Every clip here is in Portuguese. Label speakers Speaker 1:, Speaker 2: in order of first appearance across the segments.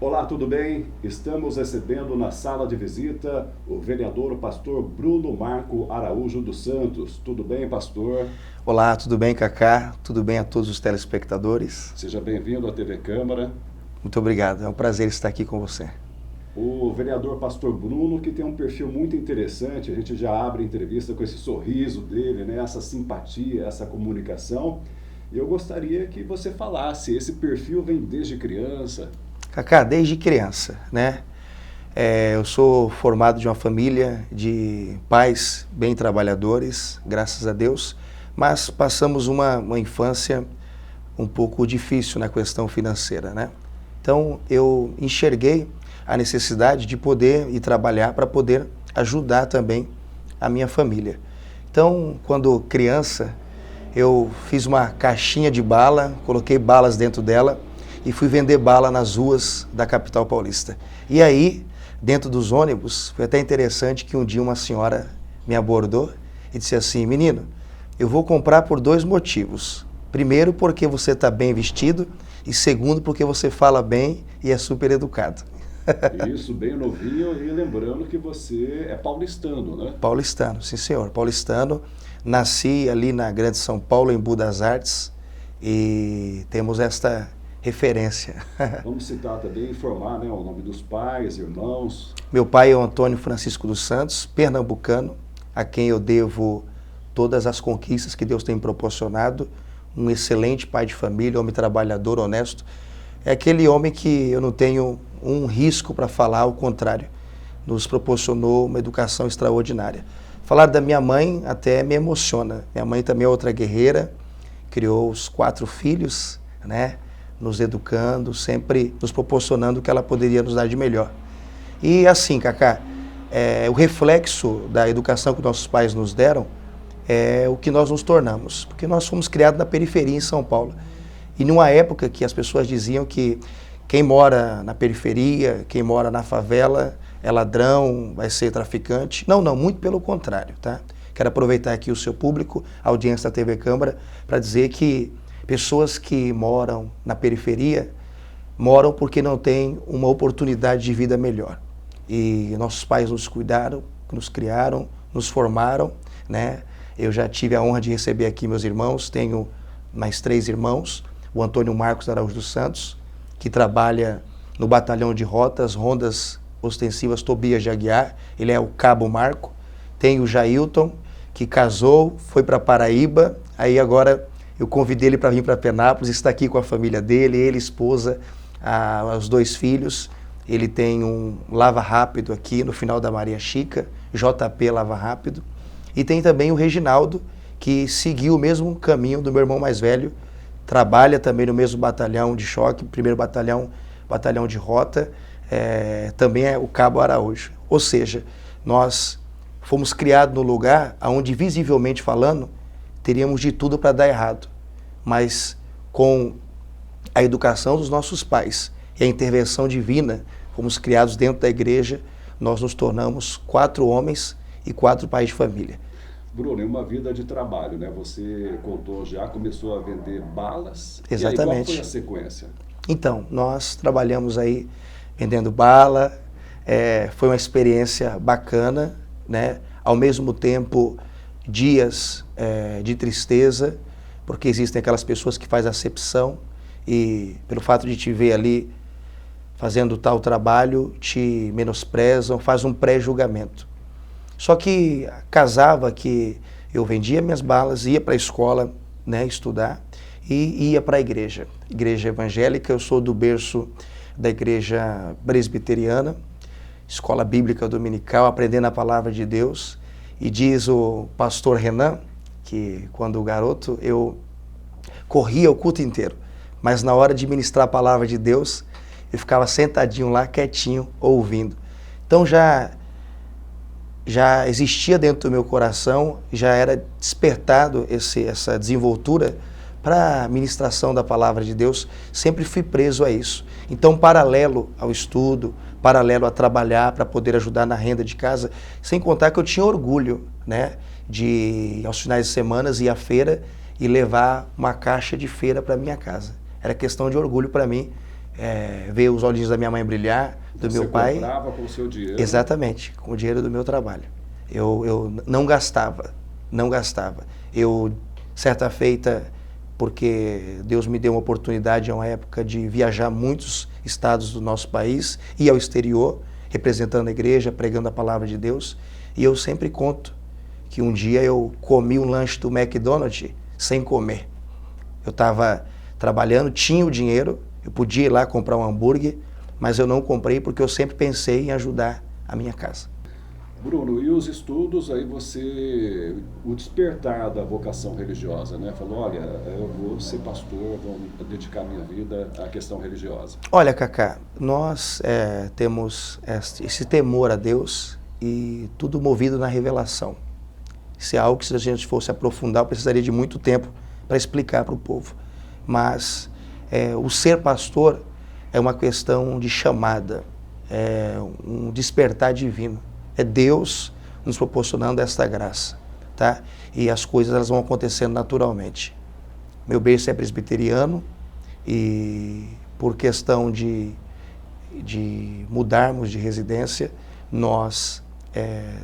Speaker 1: Olá, tudo bem? Estamos recebendo na sala de visita o vereador pastor Bruno Marco Araújo dos Santos. Tudo bem, pastor?
Speaker 2: Olá, tudo bem, Cacá? Tudo bem a todos os telespectadores?
Speaker 1: Seja bem-vindo à TV Câmara.
Speaker 2: Muito obrigado, é um prazer estar aqui com você.
Speaker 1: O vereador pastor Bruno, que tem um perfil muito interessante, a gente já abre a entrevista com esse sorriso dele, né? Essa simpatia, essa comunicação. E eu gostaria que você falasse, esse perfil vem desde criança?
Speaker 2: Cacá, desde criança, né? Eu sou formado de uma família de pais bem trabalhadores, graças a Deus, mas passamos uma infância um pouco difícil na questão financeira, né? Então, eu enxerguei a necessidade de poder ir trabalhar para poder ajudar também a minha família. Então, quando criança, eu fiz uma caixinha de bala, coloquei balas dentro dela e fui vender bala nas ruas da capital paulista. E aí, dentro dos ônibus, foi até interessante que um dia uma senhora me abordou e disse assim: menino, eu vou comprar por 2 motivos. Primeiro, porque você está bem vestido, e segundo, porque você fala bem e é super educado.
Speaker 1: Isso, bem novinho, e lembrando que você é paulistano, né?
Speaker 2: Paulistano, sim senhor, paulistano. Nasci ali na Grande São Paulo, em Budas das Artes, e temos esta referência.
Speaker 1: Vamos citar também, informar, né, o nome dos pais, irmãos.
Speaker 2: Meu pai é o Antônio Francisco dos Santos, pernambucano, a quem eu devo todas as conquistas que Deus tem me proporcionado. Um excelente pai de família, homem trabalhador, honesto. É aquele homem que eu não tenho um risco para falar, ao contrário, nos proporcionou uma educação extraordinária. Falar da minha mãe até me emociona. Minha mãe também é outra guerreira, criou os 4 filhos, né? Nos educando, sempre nos proporcionando o que ela poderia nos dar de melhor. E assim, Cacá, o reflexo da educação que nossos pais nos deram é o que nós nos tornamos, porque nós fomos criados na periferia em São Paulo. E numa época que as pessoas diziam que quem mora na periferia, quem mora na favela é ladrão, vai ser traficante. Não, muito pelo contrário, tá? Quero aproveitar aqui o seu público, a audiência da TV Câmara, para dizer que pessoas que moram na periferia moram porque não têm uma oportunidade de vida melhor. E nossos pais nos cuidaram, nos criaram, nos formaram, né? Eu já tive a honra de receber aqui meus irmãos, tenho mais 3 irmãos, o Antônio Marcos Araújo dos Santos, que trabalha no batalhão de rotas, rondas ostensivas Tobias de Aguiar, ele é o Cabo Marco. Tem o Jailton, que casou, foi para Paraíba, aí agora eu convidei ele para vir para Penápolis, está aqui com a família dele, ele, esposa, os 2 filhos. Ele tem um Lava Rápido aqui no final da Maria Chica, JP Lava Rápido. E tem também o Reginaldo, que seguiu o mesmo caminho do meu irmão mais velho, trabalha também no mesmo batalhão de choque, primeiro batalhão de rota, também é o Cabo Araújo. Ou seja, nós fomos criados no lugar onde, visivelmente falando, teríamos de tudo para dar errado. Mas com a educação dos nossos pais e a intervenção divina, fomos criados dentro da igreja, nós nos tornamos 4 homens e 4 pais de família.
Speaker 1: Bruno, em uma vida de trabalho, né? Você contou já, começou a vender balas.
Speaker 2: Exatamente.
Speaker 1: E aí, qual foi a sequência?
Speaker 2: Então, nós trabalhamos aí vendendo bala, foi uma experiência bacana, né? Ao mesmo tempo, dias de tristeza, porque existem aquelas pessoas que fazem acepção e pelo fato de te ver ali fazendo tal trabalho, te menosprezam, faz um pré-julgamento. Só que casava que eu vendia minhas balas, ia para a escola, né, estudar, e ia para a igreja evangélica. Eu sou do berço da igreja presbiteriana, escola bíblica dominical, aprendendo a palavra de Deus. E diz o pastor Renan que quando garoto eu corria o culto inteiro, mas na hora de ministrar a palavra de Deus, eu ficava sentadinho lá, quietinho, ouvindo. Então já existia dentro do meu coração, já era despertado essa desenvoltura para a ministração da palavra de Deus, sempre fui preso a isso. Então, paralelo ao estudo, paralelo a trabalhar para poder ajudar na renda de casa, sem contar que eu tinha orgulho, né, de, aos finais de semana, ir à feira e levar uma caixa de feira para minha casa. Era questão de orgulho para mim ver os olhinhos da minha mãe brilhar, do meu pai.
Speaker 1: Você comprava com o seu dinheiro?
Speaker 2: Exatamente, com o dinheiro do meu trabalho. Eu não gastava. Eu, certa feita, porque Deus me deu uma oportunidade, em uma época, de viajar muitos estados do nosso país, ir ao exterior, representando a igreja, pregando a palavra de Deus. E eu sempre conto que um dia eu comi um lanche do McDonald's sem comer. Eu estava trabalhando, tinha o dinheiro, eu podia ir lá comprar um hambúrguer, mas eu não comprei porque eu sempre pensei em ajudar a minha casa.
Speaker 1: Bruno, e os estudos, aí o despertar da vocação religiosa, né? Falou, olha, eu vou ser pastor, vou dedicar minha vida à questão religiosa.
Speaker 2: Olha, Cacá, nós temos esse temor a Deus e tudo movido na revelação. Isso é algo que, se a gente fosse aprofundar, eu precisaria de muito tempo para explicar para o povo. Mas o ser pastor é uma questão de chamada, é um despertar divino. É Deus nos proporcionando esta graça, tá? E as coisas elas vão acontecendo naturalmente. Meu berço é presbiteriano e por questão de mudarmos de residência, nós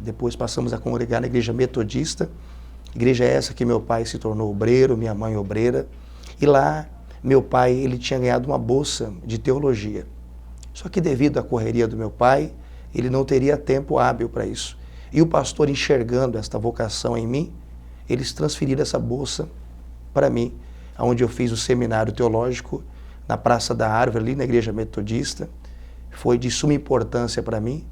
Speaker 2: depois passamos a congregar na igreja metodista. Igreja essa que meu pai se tornou obreiro, minha mãe obreira. E lá meu pai ele tinha ganhado uma bolsa de teologia. Só que devido à correria do meu pai, ele não teria tempo hábil para isso. E o pastor, enxergando esta vocação em mim, eles transferiram essa bolsa para mim, onde eu fiz o seminário teológico na Praça da Árvore, ali na igreja metodista. Foi de suma importância para mim,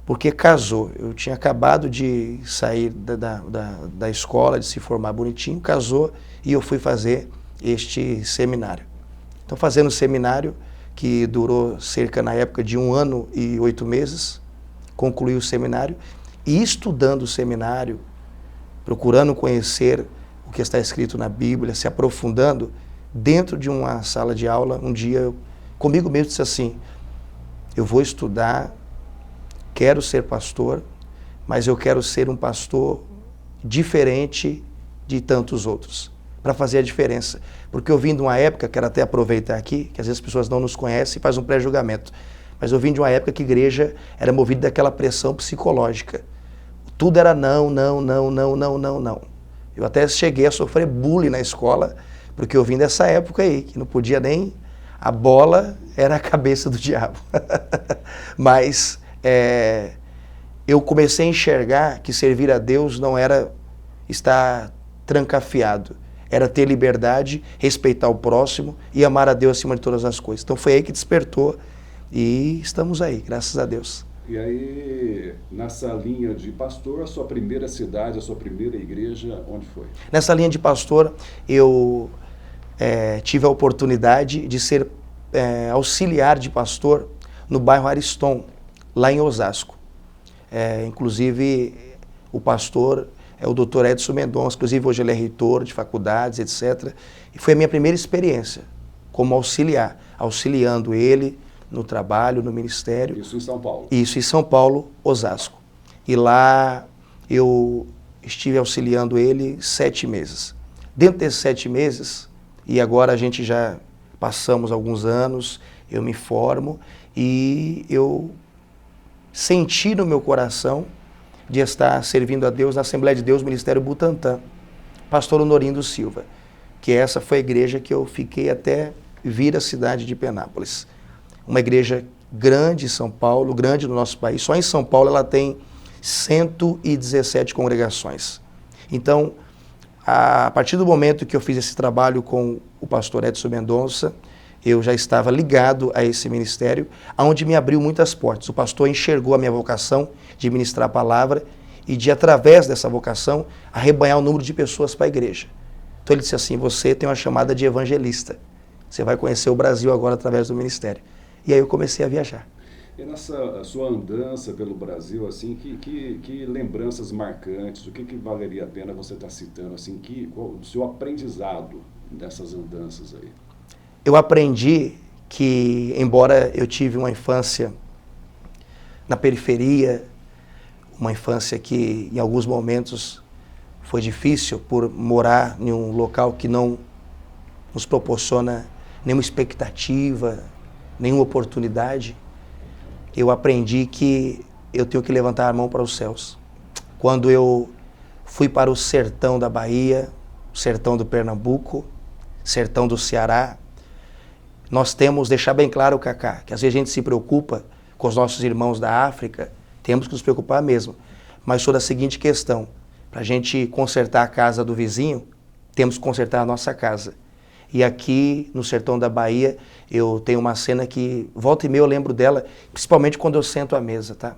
Speaker 2: porque casou. Eu tinha acabado de sair da escola, de se formar bonitinho, casou e eu fui fazer este seminário. Então, fazendo o seminário, que durou cerca, na época, de 1 ano e 8 meses, concluí o seminário, e estudando o seminário, procurando conhecer o que está escrito na Bíblia, se aprofundando, dentro de uma sala de aula, um dia, eu, comigo mesmo, disse assim, eu vou estudar, quero ser pastor, mas eu quero ser um pastor diferente de tantos outros, para fazer a diferença. Porque eu vim de uma época, quero até aproveitar aqui, que às vezes as pessoas não nos conhecem e fazem um pré-julgamento, mas eu vim de uma época que a igreja era movida daquela pressão psicológica. Tudo era não. Eu até cheguei a sofrer bullying na escola, porque eu vim dessa época aí, que não podia nem... A bola era a cabeça do diabo. Mas eu comecei a enxergar que servir a Deus não era estar trancafiado, era ter liberdade, respeitar o próximo e amar a Deus acima de todas as coisas. Então foi aí que despertou e estamos aí, graças a Deus.
Speaker 1: E aí, nessa linha de pastor, a sua primeira cidade, a sua primeira igreja, onde foi?
Speaker 2: Nessa linha de pastor, eu tive a oportunidade de ser auxiliar de pastor no bairro Ariston, lá em Osasco. Inclusive, o pastor é o Dr. Edson Mendonça, inclusive hoje ele é reitor de faculdades, etc. E foi a minha primeira experiência como auxiliar, auxiliando ele no trabalho, no ministério.
Speaker 1: Isso em São Paulo?
Speaker 2: Isso em São Paulo, Osasco. E lá eu estive auxiliando ele 7 meses. Dentro desses 7 meses, e agora a gente já passamos alguns anos, eu me formo e eu senti no meu coração de estar servindo a Deus na Assembleia de Deus, Ministério Butantã, pastor Honorindo Silva, que essa foi a igreja que eu fiquei até vir à cidade de Penápolis. Uma igreja grande em São Paulo, grande no nosso país. Só em São Paulo ela tem 117 congregações. Então, a partir do momento que eu fiz esse trabalho com o pastor Edson Mendonça, eu já estava ligado a esse ministério, onde me abriu muitas portas. O pastor enxergou a minha vocação de ministrar a palavra e de, através dessa vocação, arrebanhar o número de pessoas para a igreja. Então ele disse assim, você tem uma chamada de evangelista. Você vai conhecer o Brasil agora através do ministério. E aí eu comecei a viajar.
Speaker 1: E nessa sua andança pelo Brasil, assim, que lembranças marcantes, o que valeria a pena você estar citando, assim, qual o seu aprendizado dessas andanças aí?
Speaker 2: Eu aprendi que, embora eu tive uma infância na periferia, uma infância que em alguns momentos foi difícil por morar em um local que não nos proporciona nenhuma expectativa, nenhuma oportunidade, eu aprendi que eu tenho que levantar a mão para os céus. Quando eu fui para o sertão da Bahia, sertão do Pernambuco, sertão do Ceará, nós temos, deixar bem claro, Cacá, que às vezes a gente se preocupa com os nossos irmãos da África, temos que nos preocupar mesmo, mas sobre a seguinte questão: para a gente consertar a casa do vizinho, temos que consertar a nossa casa. E aqui no sertão da Bahia, eu tenho uma cena que volta e meia eu lembro dela, principalmente quando eu sento à mesa, tá?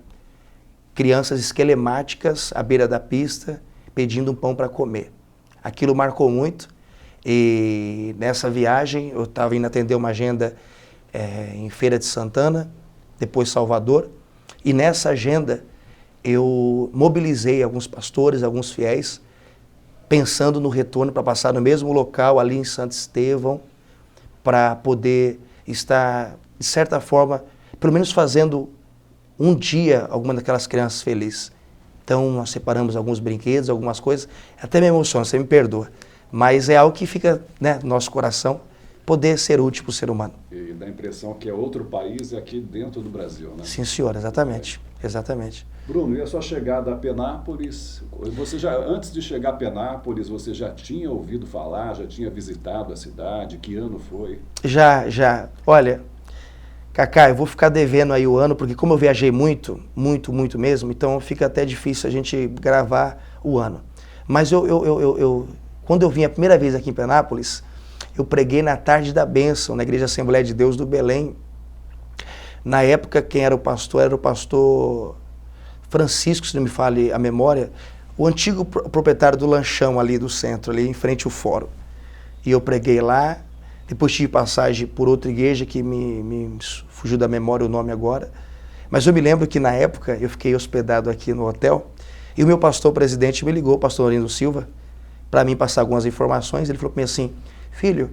Speaker 2: Crianças esquelemáticas à beira da pista, pedindo um pão para comer. Aquilo marcou muito, e nessa viagem eu estava indo atender uma agenda em Feira de Santana, depois Salvador, e nessa agenda eu mobilizei alguns pastores, alguns fiéis, pensando no retorno para passar no mesmo local ali em Santo Estevão, para poder estar, de certa forma, pelo menos fazendo um dia alguma daquelas crianças felizes. Então nós separamos alguns brinquedos, algumas coisas, até me emociona, você me perdoa, mas é algo que fica, né, no nosso coração, poder ser útil para o ser humano.
Speaker 1: E dá a impressão que é outro país aqui dentro do Brasil, né?
Speaker 2: Sim, senhor, exatamente, exatamente.
Speaker 1: Bruno, e a sua chegada a Penápolis, você já, antes de chegar a Penápolis, você já tinha ouvido falar, já tinha visitado a cidade? Que ano foi?
Speaker 2: Já. Olha, Cacá, eu vou ficar devendo aí o ano, porque como eu viajei muito mesmo, então fica até difícil a gente gravar o ano. Mas quando eu vim a primeira vez aqui em Penápolis, eu preguei na Tarde da Bênção, na Igreja Assembleia de Deus do Belém. Na época, quem era o pastor Francisco, se não me fale a memória, o antigo proprietário do lanchão ali do centro, ali em frente ao fórum. E eu preguei lá, depois tive passagem por outra igreja que me fugiu da memória o nome agora. Mas eu me lembro que na época eu fiquei hospedado aqui no hotel e o meu pastor presidente me ligou, o pastor Orlando Silva, para mim passar algumas informações. Ele falou para mim assim: filho,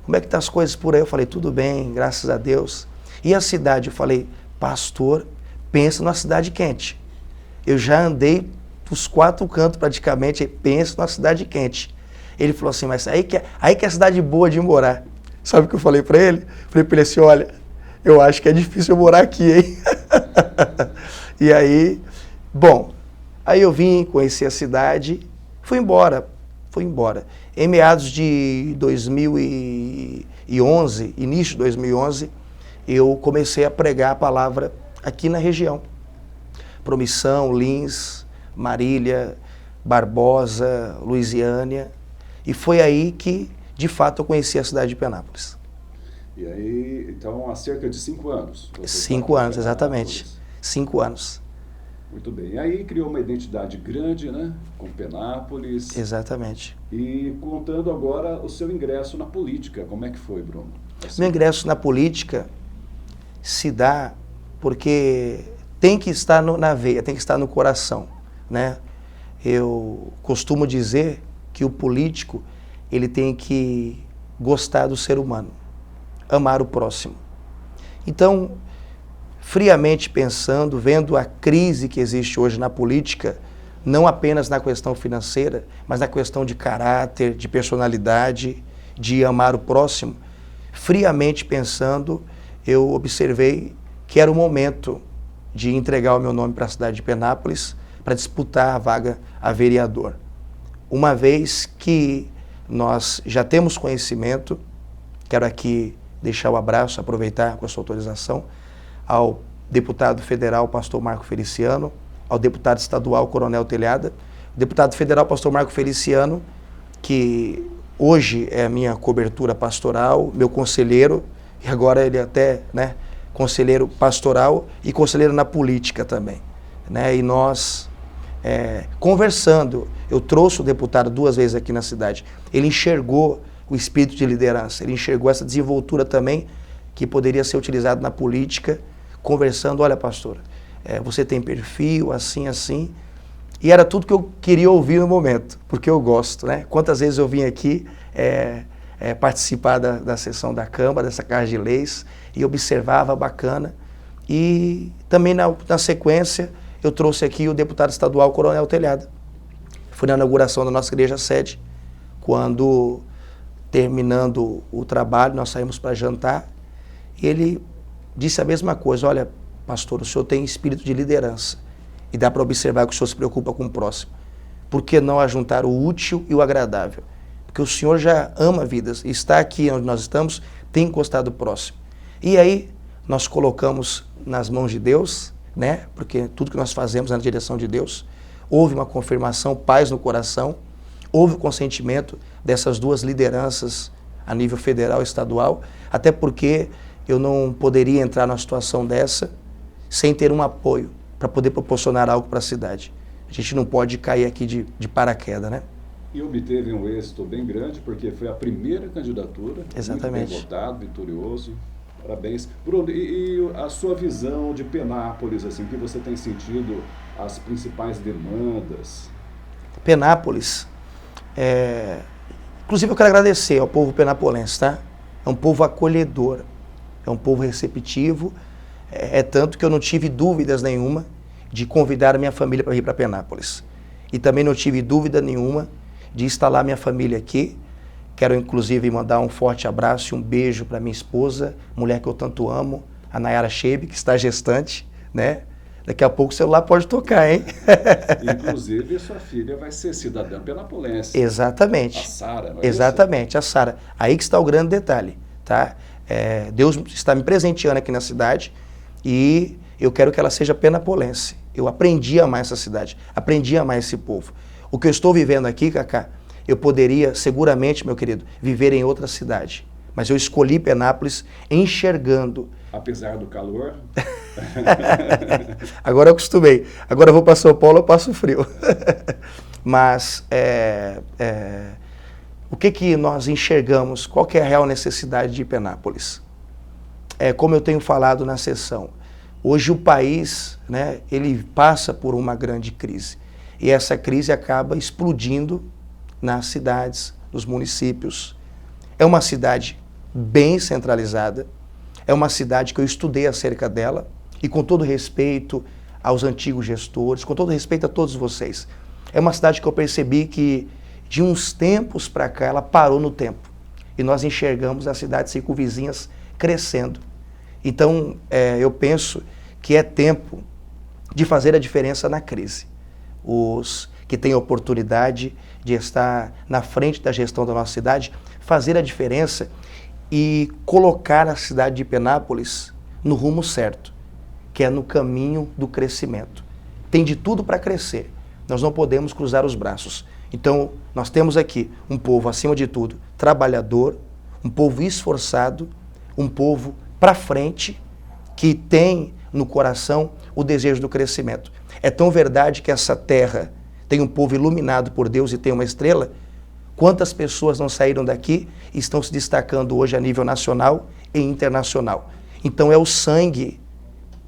Speaker 2: como é que estão as coisas por aí? Eu falei: tudo bem, graças a Deus. E a cidade? Eu falei: pastor, pensa numa cidade quente. Eu já andei dos 4 cantos praticamente, pensa numa cidade quente. Ele falou assim: mas aí que é cidade boa de morar. Sabe o que eu falei para ele? Falei para ele assim: olha, eu acho que é difícil eu morar aqui, hein? E aí, bom, aí eu vim, conheci a cidade, fui embora. Em meados de 2011, início de 2011, eu comecei a pregar a palavra aqui na região. Promissão, Lins, Marília, Barbosa, Luisiânia. E foi aí que, de fato, eu conheci a cidade de Penápolis.
Speaker 1: E aí, então, há cerca de 5 anos?
Speaker 2: 5 anos, exatamente. 5 anos.
Speaker 1: Muito bem. E aí criou uma identidade grande, né? Com Penápolis.
Speaker 2: Exatamente.
Speaker 1: E contando agora o seu ingresso na política. Como é que foi, Bruno? Assim.
Speaker 2: Meu ingresso na política se dá porque tem que estar na veia, tem que estar no coração, né? Eu costumo dizer que o político, ele tem que gostar do ser humano, amar o próximo. Então, friamente pensando, vendo a crise que existe hoje na política, não apenas na questão financeira, mas na questão de caráter, de personalidade, de amar o próximo, friamente pensando, eu observei que era o momento de entregar o meu nome para a cidade de Penápolis para disputar a vaga a vereador. Uma vez que nós já temos conhecimento, quero aqui deixar o abraço, aproveitar com a sua autorização, ao deputado federal, pastor Marco Feliciano, ao deputado estadual, Coronel Telhada, o deputado federal, pastor Marco Feliciano, que hoje é a minha cobertura pastoral, meu conselheiro, e agora ele até, né, conselheiro pastoral e conselheiro na política também, né, e nós conversando, eu trouxe o deputado 2 vezes aqui na cidade, ele enxergou o espírito de liderança, ele enxergou essa desenvoltura também que poderia ser utilizado na política, conversando: olha, pastor, você tem perfil, assim, e era tudo que eu queria ouvir no momento, porque eu gosto, né? Quantas vezes eu vim aqui participar da sessão da Câmara, dessa Casa de Leis, e observava, bacana, e também na sequência eu trouxe aqui o deputado estadual Coronel Telhada. Fui na inauguração da nossa igreja sede, quando, terminando o trabalho, nós saímos para jantar, E ele disse a mesma coisa: olha, pastor, o senhor tem espírito de liderança e dá para observar que o senhor se preocupa com o próximo. Por que não ajuntar o útil e o agradável? Porque o senhor já ama vidas e está aqui onde nós estamos, tem encostado próximo. E aí nós colocamos nas mãos de Deus, né? Porque tudo que nós fazemos é na direção de Deus. Houve uma confirmação, paz no coração, houve o consentimento dessas duas lideranças a nível federal e estadual, até porque eu não poderia entrar numa situação dessa sem ter um apoio para poder proporcionar algo para a cidade. A gente não pode cair aqui de paraquedas, né?
Speaker 1: E obteve um êxito bem grande, porque foi a primeira candidatura.
Speaker 2: Exatamente.
Speaker 1: Muito bem votado, vitorioso. Parabéns. Bruno, e a sua visão de Penápolis, assim, que você tem sentido as principais demandas?
Speaker 2: Penápolis, inclusive eu quero agradecer ao povo penapolense, tá? É um povo acolhedor, é um povo receptivo, é tanto que eu não tive dúvidas nenhuma de convidar a minha família para vir para Penápolis. E também não tive dúvida nenhuma de instalar minha família aqui. Quero, inclusive, mandar um forte abraço e um beijo para minha esposa, mulher que eu tanto amo, a Nayara Shebe, que está gestante, né? Daqui a pouco o celular pode tocar, hein?
Speaker 1: Inclusive, sua filha vai ser cidadã penapolense.
Speaker 2: Exatamente.
Speaker 1: A Sara, não é
Speaker 2: Exatamente, a Sara. Aí que está o grande detalhe, tá? Deus está me presenteando aqui na cidade e eu quero que ela seja penapolense. Eu aprendi a amar essa cidade, aprendi a amar esse povo. O que eu estou vivendo aqui, Cacá, eu poderia seguramente, meu querido, viver em outra cidade. Mas eu escolhi Penápolis enxergando.
Speaker 1: Apesar do calor?
Speaker 2: Agora eu acostumei. Agora eu vou para São Paulo, eu passo frio. Mas o que nós enxergamos? Qual que é a real necessidade de Penápolis? Como eu tenho falado na sessão, hoje o país, né, ele passa por uma grande crise. E essa crise acaba explodindo nas cidades, nos municípios. É uma cidade bem centralizada, é uma cidade que eu estudei acerca dela, e com todo respeito aos antigos gestores, com todo respeito a todos vocês, é uma cidade que eu percebi que de uns tempos para cá ela parou no tempo, e nós enxergamos as cidades circunvizinhas crescendo. Então, eu penso que é tempo de fazer a diferença na crise. Os que têm a oportunidade de estar na frente da gestão da nossa cidade, fazer a diferença e colocar a cidade de Penápolis no rumo certo, que é no caminho do crescimento. Tem de tudo para crescer, nós não podemos cruzar os braços. Então, nós temos aqui um povo, acima de tudo, trabalhador, um povo esforçado, um povo para frente, que tem no coração o desejo do crescimento. É tão verdade que essa terra tem um povo iluminado por Deus e tem uma estrela. Quantas pessoas não saíram daqui e estão se destacando hoje a nível nacional e internacional? Então é o sangue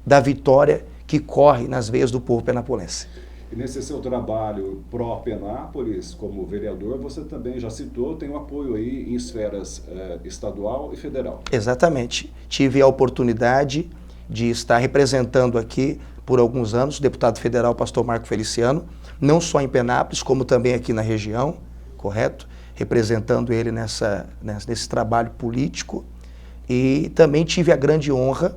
Speaker 2: da vitória que corre nas veias do povo penapolense.
Speaker 1: E nesse seu trabalho pró-Penápolis, como vereador, você também já citou, tem um apoio aí em esferas estadual e federal.
Speaker 2: Exatamente. Tive a oportunidade de estar representando aqui por alguns anos o deputado federal pastor Marco Feliciano, não só em Penápolis, como também aqui na região, correto? Representando ele nesse trabalho político. E também tive a grande honra,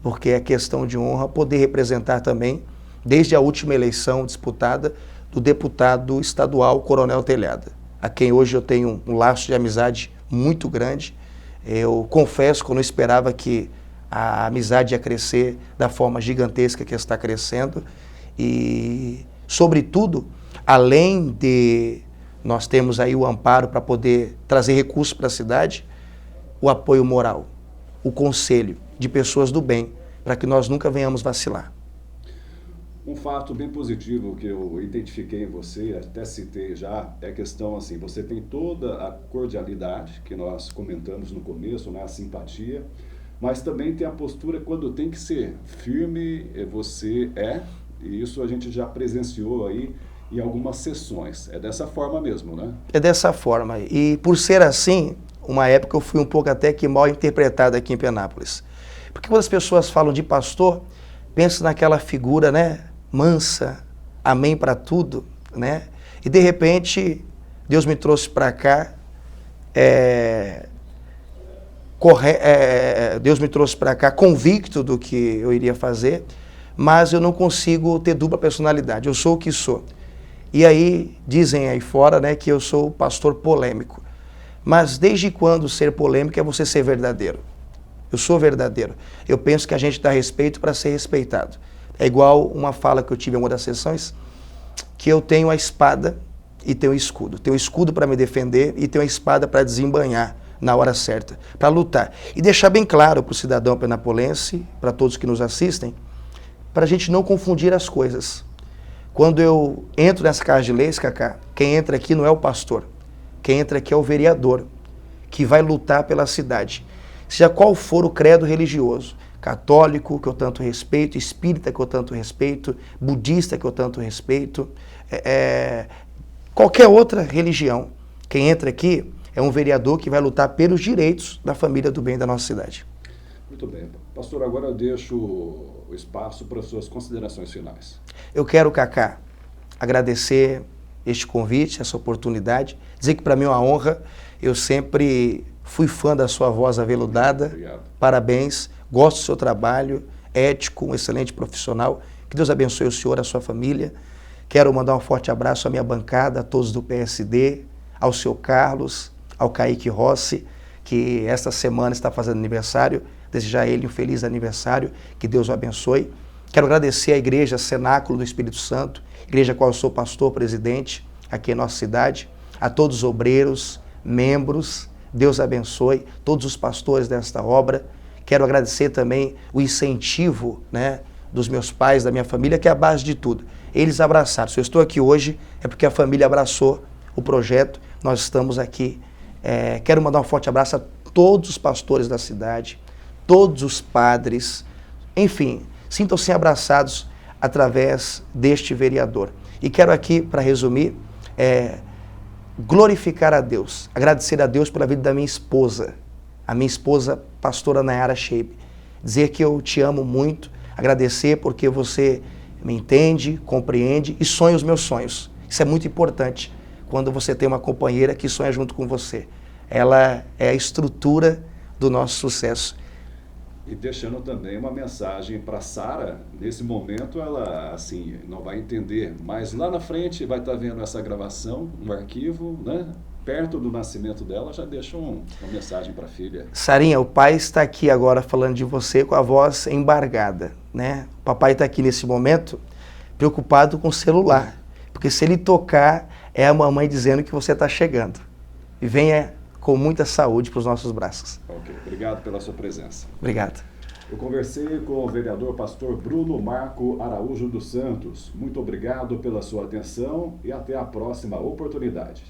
Speaker 2: porque é questão de honra, poder representar também, desde a última eleição disputada, do deputado estadual Coronel Telhada, a quem hoje eu tenho um laço de amizade muito grande. Eu confesso que eu não esperava que a amizade ia crescer da forma gigantesca que está crescendo e, sobretudo, além de nós termos aí o amparo para poder trazer recursos para a cidade, o apoio moral, o conselho de pessoas do bem, para que nós nunca venhamos vacilar.
Speaker 1: Um fato bem positivo que eu identifiquei em você, até citei já, é a questão assim, você tem toda a cordialidade que nós comentamos no começo, né, a simpatia, mas também tem a postura quando tem que ser firme, você e isso a gente já presenciou aí em algumas sessões. É dessa forma mesmo, né? É
Speaker 2: dessa forma. E por ser assim, uma época eu fui um pouco até que mal interpretado aqui em Penápolis. Porque quando as pessoas falam de pastor, pensam naquela figura, né, mansa, amém para tudo, né? E de repente, Deus me trouxe para cá Deus me trouxe para cá convicto do que eu iria fazer, mas eu não consigo ter dupla personalidade. Eu sou o que sou. E aí, dizem aí fora, né, que eu sou pastor polêmico. Mas desde quando ser polêmico é você ser verdadeiro? Eu sou verdadeiro. Eu penso que a gente dá respeito para ser respeitado. É igual uma fala que eu tive em uma das sessões, que eu tenho a espada e tenho o escudo. Tenho o escudo para me defender e tenho a espada para desembainhar na hora certa, para lutar. E deixar bem claro para o cidadão penapolense, para todos que nos assistem, para a gente não confundir as coisas. Quando eu entro nessa casa de leis, Cacá, quem entra aqui não é o pastor. Quem entra aqui é o vereador, que vai lutar pela cidade. Seja qual for o credo religioso, católico, que eu tanto respeito, espírita, que eu tanto respeito, budista, que eu tanto respeito, qualquer outra religião, quem entra aqui é um vereador que vai lutar pelos direitos da família do bem da nossa cidade.
Speaker 1: Muito bem. Pastor, agora eu deixo o espaço para as suas considerações finais.
Speaker 2: Eu quero, Cacá, agradecer este convite, essa oportunidade, dizer que para mim é uma honra. Eu sempre fui fã da sua voz aveludada.
Speaker 1: Obrigado.
Speaker 2: Parabéns, gosto do seu trabalho, ético, um excelente profissional. Que Deus abençoe o senhor, a sua família. Quero mandar um forte abraço à minha bancada, a todos do PSD, ao seu Carlos, ao Kaique Rossi, que esta semana está fazendo aniversário. Desejar a ele um feliz aniversário, que Deus o abençoe. Quero agradecer à Igreja Cenáculo do Espírito Santo, igreja a qual eu sou pastor, presidente, aqui em nossa cidade, a todos os obreiros, membros, Deus abençoe, todos os pastores desta obra. Quero agradecer também o incentivo, né, dos meus pais, da minha família, que é a base de tudo. Eles abraçaram. Se eu estou aqui hoje, é porque a família abraçou o projeto, nós estamos aqui. Quero mandar um forte abraço a todos os pastores da cidade, todos os padres, enfim, sintam-se abraçados através deste vereador. E quero aqui, para resumir, glorificar a Deus, agradecer a Deus pela vida da minha esposa, a minha esposa, pastora Nayara Sheib. Dizer que eu te amo muito, agradecer porque você me entende, compreende e sonha os meus sonhos. Isso é muito importante quando você tem uma companheira que sonha junto com você. Ela é a estrutura do nosso sucesso.
Speaker 1: E deixando também uma mensagem para Sara, nesse momento ela assim não vai entender, mas lá na frente vai estar vendo essa gravação, um arquivo, né? Perto do nascimento dela, já deixa uma mensagem para a filha.
Speaker 2: Sarinha, o pai está aqui agora falando de você com a voz embargada, né? O papai está aqui nesse momento preocupado com o celular, porque se ele tocar, é a mamãe dizendo que você está chegando. E venha com muita saúde para os nossos braços.
Speaker 1: Ok, obrigado pela sua presença.
Speaker 2: Obrigado.
Speaker 1: Eu conversei com o vereador pastor Bruno Marco Araújo dos Santos. Muito obrigado pela sua atenção e até a próxima oportunidade.